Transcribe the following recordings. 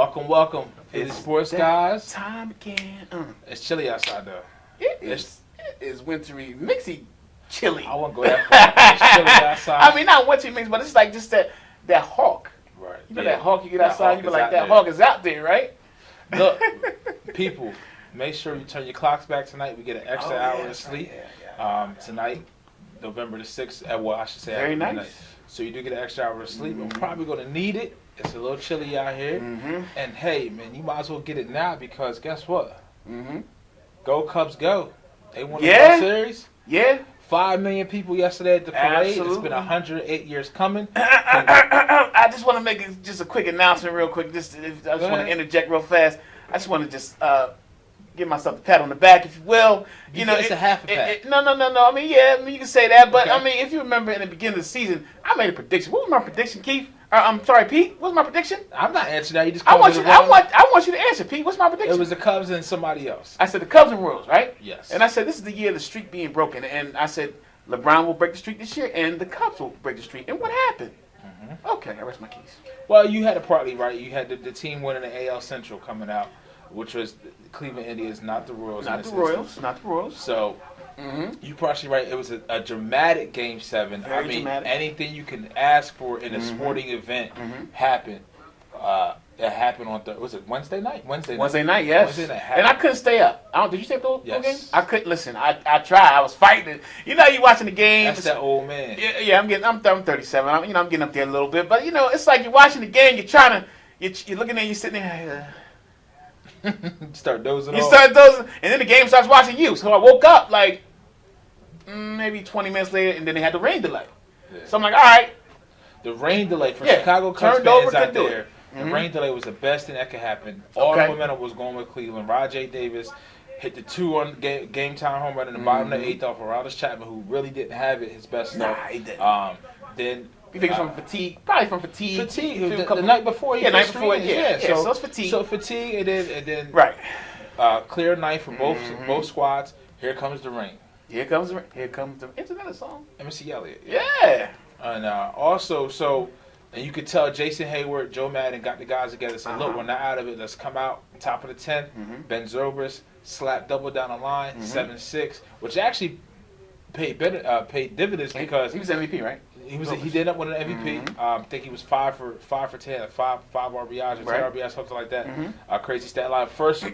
Welcome. It's sports guys. Time again. It's chilly outside though. It is wintry, mixy, chilly. I won't go that far. It's chilly outside. I mean, not wintry mix, but it's like just that hawk. Right. You know that hawk you get outside, you be like, that hawk is out there, right? Look, people, make sure you turn your clocks back tonight. We get an extra hour of sleep. Tonight, November the 6th, I should say very nice. Midnight. So you do get an extra hour of sleep. I'm probably going to need it. It's a little chilly out here. And hey, man, you might as well get it now because guess what? Go Cubs, go. They won the World Series. Yeah. 5 million people yesterday at the parade. Absolutely. It's been 108 years coming. I just want to make just a quick announcement real quick. I just want to interject real fast. I just want to just give myself a pat on the back, if you will. It's a half a pat. No. I mean, you can say that. But, I mean, if you remember in the beginning of the season, I made a prediction. What was my prediction, Keith? I'm sorry, Pete. What's my prediction? I'm not answering that. You just I want you to answer, Pete. What's my prediction? It was the Cubs and somebody else. I said the Cubs and Royals, right? Yes. And I said this is the year of the streak being broken. And I said LeBron will break the streak this year, and the Cubs will break the streak. And what happened? Okay, I rest my case. Well, you had it partly right. You had the team winning the AL Central coming out, which was the Cleveland Indians, not the Royals. Not the Royals. So you're partially right. It was a dramatic Game 7. Very dramatic. Anything you can ask for in a sporting event happened. It happened on was it Wednesday night? Wednesday night, yes. Wednesday night and I couldn't stay up. Did you stay up the whole yes. game? I couldn't listen. I tried. I was fighting. You know, you watching the game. That's that old man. Yeah. I'm 37. I'm getting up there a little bit. But it's like you're watching the game. You're trying to. You're looking there. You're sitting there. Start dozing You off. start dozing, and then the game starts watching you. So I woke up like maybe 20 minutes later, and then they had the rain delay. Yeah. So I'm like, all right. The rain delay for Chicago Cubs fans out there. The rain delay was the best thing that could happen. All the momentum was going with Cleveland. Rajay Davis hit the 2-run game time home run in the bottom of the 8th off of Aroldis Chapman, who really didn't have it his best stuff. Nah, he didn't. Then you think it's from fatigue? Probably from fatigue. The night before. Yeah, night before. Yeah. So it's fatigue. So fatigue, and then right. Clear night for both squads. Here comes the rain. Here comes the rain. Here comes the. It's another song. Missy Elliott. Yeah. And also, and you could tell Jason Hayward, Joe Madden got the guys together and said, look, we're not out of it. Let's come out top of the 10th. Ben Zobrist slapped double down the line, 7-6, which actually paid dividends because he was MVP, right? He did up with an MVP. I think he was 5 for 10, five RBIs or 10 RBIs, something like that. Crazy stat line.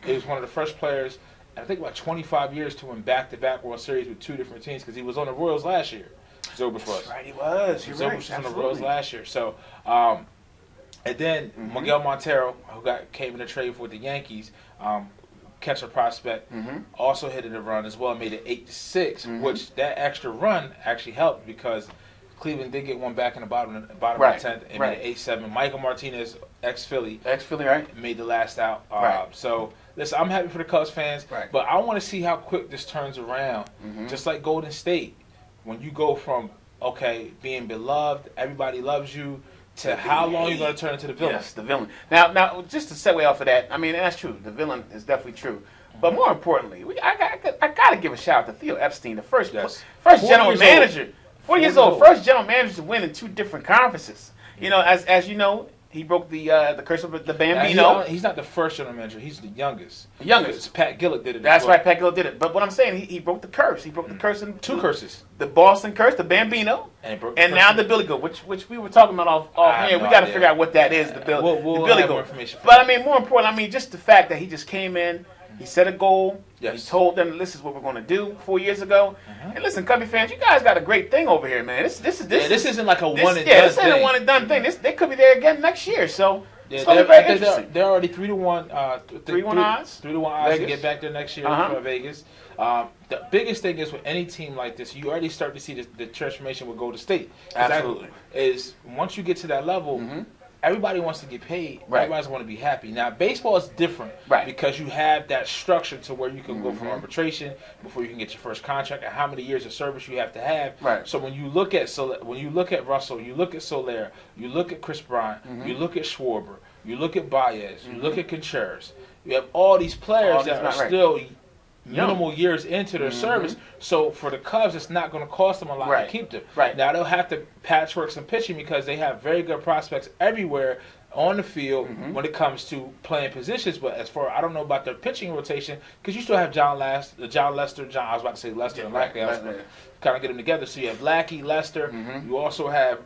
He was one of the first players, I think about 25 years to win back-to-back World Series with 2 different teams because he was on the Royals last year. Zobrist was. Right, he was. You're right. Zobrist was on the Royals last year. So, and then Miguel Montero, who came in a trade with the Yankees, catcher prospect, also hit a run as well and made it 8-6, which that extra run actually helped because Cleveland did get one back in the bottom of the 10th and made it 8-7. Michael Martinez, ex-Philly, right, made the last out. So, listen, I'm happy for the Cubs fans, but I want to see how quick this turns around. Just like Golden State, when you go from, being beloved, everybody loves you, to how long you're going to turn into the villain. Yes, the villain. Now, just to segue off of that, I mean, that's true. The villain is definitely true. But more importantly, I got to give a shout out to Theo Epstein, the first general manager. 4 years old, first general manager to win in 2 different conferences. As you know, he broke the curse of the Bambino. He's not the first general manager. He's the youngest. The youngest. Pat Gillett did it. That's right, Pat Gillett did it. But what I'm saying, he broke the curse. He broke the curse in 2 curses. The Boston curse, the Bambino, and now the Billy Goat, which we were talking about off here. We got to figure out what that is, the Billy Goat. More information but I mean, more important, just the fact that he just came in, he set a goal. Yes. He told them, "This is what we're going to do." 4 years ago, and listen, Cubby fans, you guys got a great thing over here, man. This isn't like a one and done thing. This ain't a one and done thing. They could be there again next year. So it's going to be very interesting. They're already 3-1. 3-1 odds. 3-1 odds to get back there next year for Vegas. The biggest thing is with any team like this, you already start to see the transformation with Golden State. Absolutely. Is once you get to that level. Everybody wants to get paid. Right. Everybody wants to be happy. Now, baseball is different because you have that structure to where you can go from arbitration before you can get your first contract and how many years of service you have to have. Right. So when you look at Russell, you look at Soler, you look at Chris Bryant, you look at Schwarber, you look at Baez, you look at Contreras. You have all these players that are still minimal years into their service. So for the Cubs, it's not going to cost them a lot to keep them. Right. Now they'll have to patchwork some pitching because they have very good prospects everywhere on the field when it comes to playing positions. But as far I don't know about their pitching rotation because you still have John Lester. I was about to say Lester and Lackey. I was going to kind of get them together. So you have Lackey, Lester. You also have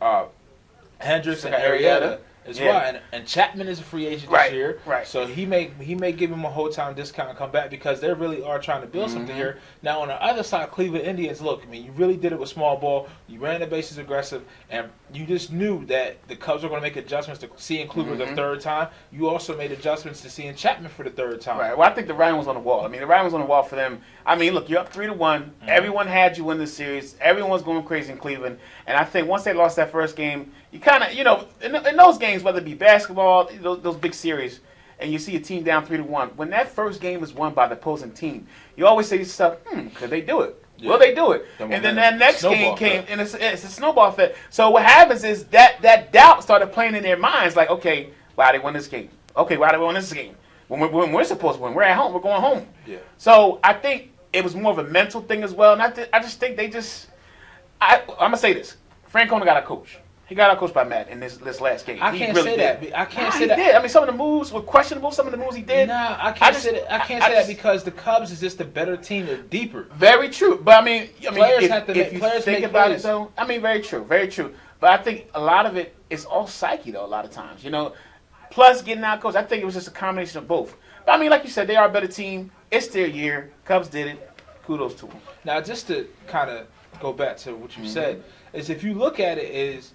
Hendricks and Arrieta as well, and Chapman is a free agent this year, so he may give him a whole time discount and come back because they really are trying to build something here. Now on the other side, Cleveland Indians, look, I mean, you really did it with small ball. You ran the bases aggressive, and you just knew that the Cubs were going to make adjustments to seeing Kluber the third time. You also made adjustments to seeing Chapman for the third time. Right. Well, I think the writing was on the wall. I mean, the writing was on the wall for them. I mean, look, you're up 3-1. Everyone had you win the series. Everyone was going crazy in Cleveland, and I think once they lost that first game, you kind of, in those games, whether it be basketball, those big series, and you see a team down 3-1, when that first game is won by the opposing team, you always say to yourself, could they do it? Yeah. Will they do it? And then that next game came, and it's a snowball effect. So what happens is that doubt started playing in their minds, like, okay, why they won this game? Okay, why they won this game? When we're supposed to win, we're at home, we're going home. Yeah. So I think it was more of a mental thing as well, and I just think I'm gonna say this: Francona got a coach. He got out coached by Matt in this last game. I can't say that. I can't say that. He did. I mean, some of the moves were questionable. Some of the moves he did. Nah, I can't say that. I can't say that because the Cubs is just a better team. They're deeper. Very true. But I mean, players have to if you think about it, though, I mean, very true. Very true. But I think a lot of it is all psyche, though. A lot of times, plus getting out coached. I think it was just a combination of both. But I mean, like you said, they are a better team. It's their year. Cubs did it. Kudos to them. Now, just to kind of go back to what you said, is if you look at it, is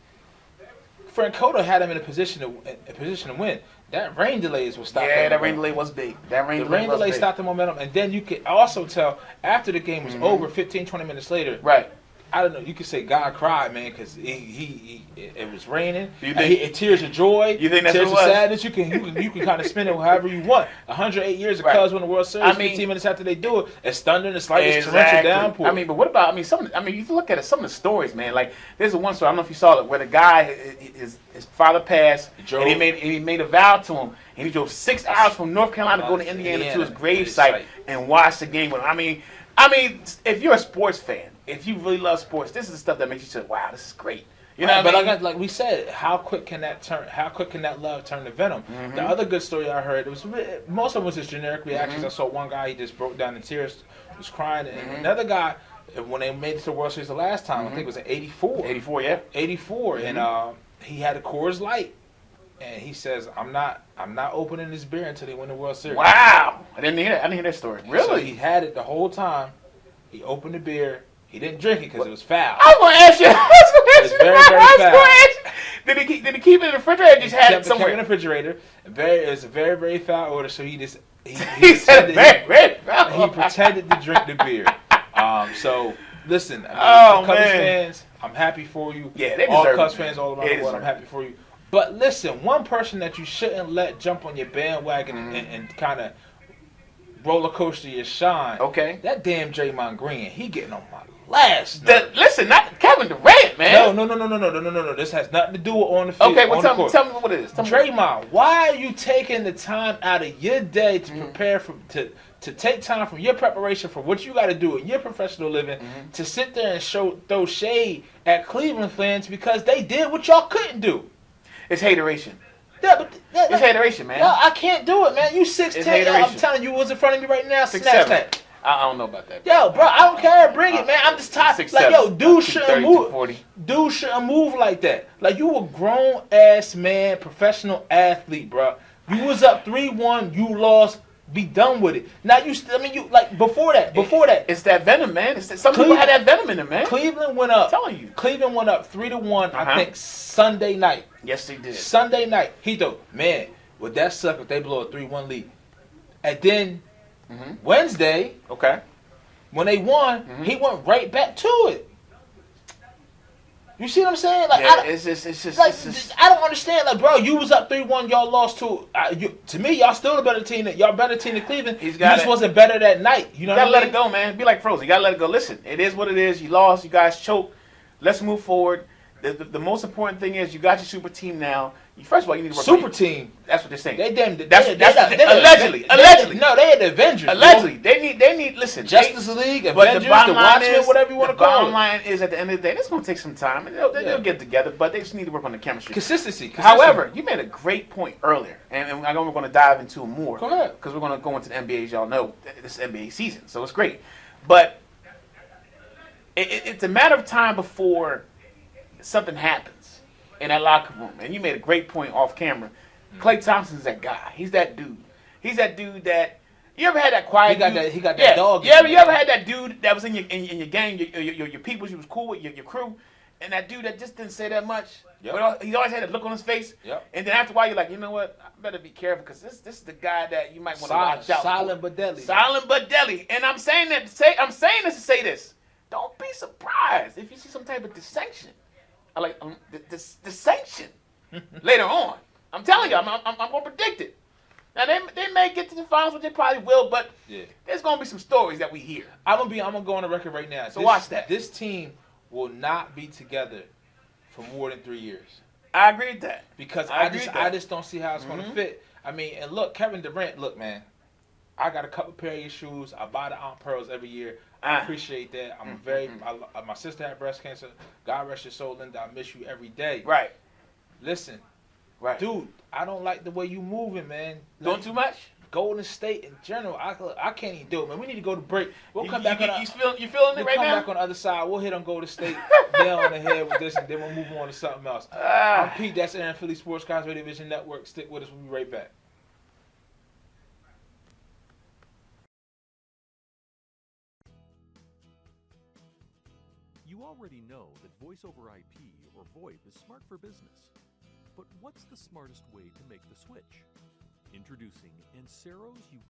Francona had him in a position to win. That rain delay is what stopped him. Yeah, that rain delay was big. The rain delay stopped the momentum. And then you could also tell after the game was over, 15, 20 minutes later. Right. I don't know. You could say God cried, man, because it was raining. Tears of joy. You think that's tears what it was? of sadness. You can kind of spin it however you want. 108 years of Cubs win the World Series. 15 minutes after they do it, it's thunder. It's like it's torrential downpour. I mean, but what about? You look at it. Some of the stories, man. Like there's one story. I don't know if you saw it, where the guy, his father passed, and he made a vow to him, and he drove 6 hours from North Carolina to go to Indiana to his grave site and watch the game with him. I mean, if you're a sports fan, if you really love sports, this is the stuff that makes you say, "Wow, this is great." You know, but like we said, how quick can that love turn to venom? The other good story I heard, most of it was just generic reactions. I saw one guy, he just broke down in tears, was crying, and another guy, when they made it to the World Series the last time, I think it was in '84. '84, yeah. '84, and he had a Coors Light, and he says, "I'm not opening this beer until they win the World Series." Wow, I didn't hear that story. Really? So he had it the whole time. He opened the beer. He didn't drink it because it was foul. I was going to ask you. It's very, very foul. Did he keep it in the refrigerator? Or just had it somewhere in the refrigerator. It was a very, very foul order. So he said very foul. He pretended to drink the beer. So listen, Cubs fans, I'm happy for you. Yeah, they all deserve Cubs fans all around the world. I'm happy for you. But listen, one person that you shouldn't let jump on your bandwagon and kind of roller coaster your shine. Okay. That damn Draymond Green, he getting on my last. Listen, not Kevin Durant, man. No. This has nothing to do with on the field. Okay, well, tell me what it is. Draymond, why are you taking the time out of your day to prepare to take time from your preparation for what you got to do in your professional living to sit there and throw shade at Cleveland fans because they did what y'all couldn't do? It's hateration. Yeah, it's hateration, man. No, I can't do it, man. You 6'10". I'm telling you, what's in front of me right now? Snatch that. I don't know about that. Yo, bro, I don't care. Bring it, man. I'm just tired. Like, yo, dude shouldn't move. Dude shouldn't move like that. Like, you a grown ass man, professional athlete, bro. You was up 3-1. You lost. Be done with it. Now before that. It's that venom, man. Some people had that venom in them, man. Cleveland went up. I'm telling you. Cleveland went up 3-1. I think Sunday night. Yes, they did. Sunday night. He thought, man, would that suck if they blow a 3-1 lead? And then Wednesday, when they won, he went right back to it. You see what I'm saying? Like, it's just. I don't understand. Like, bro, you was up 3-1, y'all lost to. To me, y'all still a better team. Y'all better team than Cleveland. You just wasn't better that night. You know what I mean? You gotta let it go, man. Be like Frozen. You gotta let it go. Listen, it is what it is. You lost. You guys choked. Let's move forward. The most important thing is you got your super team now. First of all, you need to work super on team. That's what they're saying. Allegedly. No, they had Avengers. Allegedly, they need. Listen, Justice League, but Avengers, the bottom line Watchmen, is, whatever you want to call it. The bottom line is, at the end of the day, it's going to take some time, and they'll get together. But they just need to work on the chemistry. Consistency. However, you made a great point earlier, and I know we're going to dive into it more. Go ahead, because we're going to go into the NBA. As y'all know, this is NBA season, so it's great. But it's a matter of time before something happens in that locker room. And you made a great point off camera. Klay Thompson's that guy. He's that dude. He's that dude that you ever had that quiet. He got that dog. You ever had that dude that was in your gang, your people you was cool with, your crew, and that dude that just didn't say that much. Yep. But he always had a look on his face. Yep. And then after a while, you're like, you know what? I better be careful because this is the guy that you might want to watch out for. Silent but deadly. Silent but deadly. And I'm saying this to say this. Don't be surprised if you see some type of dissension. Dissension later on. I'm telling you, I'm going to predict it. Now, they may get to the finals, which they probably will, but there's going to be some stories that we hear. I'm going to go on the record right now. So watch that. This team will not be together for more than 3 years. I agree with that. Because I just don't see how it's going to fit. I mean, and look, Kevin Durant, look, man, I got a couple pair of your shoes. I buy the Aunt Pearls every year. I appreciate that. My sister had breast cancer. God rest your soul, Linda. I miss you every day. Right. Listen. Right. Dude, I don't like the way you moving, man. Doing too much? Golden State in general, I can't even do it, man. We need to go to break. We'll come back on. You feeling it right now? We'll come back on the other side. We'll hit on Golden State nail on the head with this, and then we'll move on to something else. I'm Pete. That's Aaron, Philly Sports Cars Radio Vision Network. Stick with us. We'll be right back. You already know that Voice over IP or VoIP is smart for business. But what's the smartest way to make the switch? Introducing Ansero's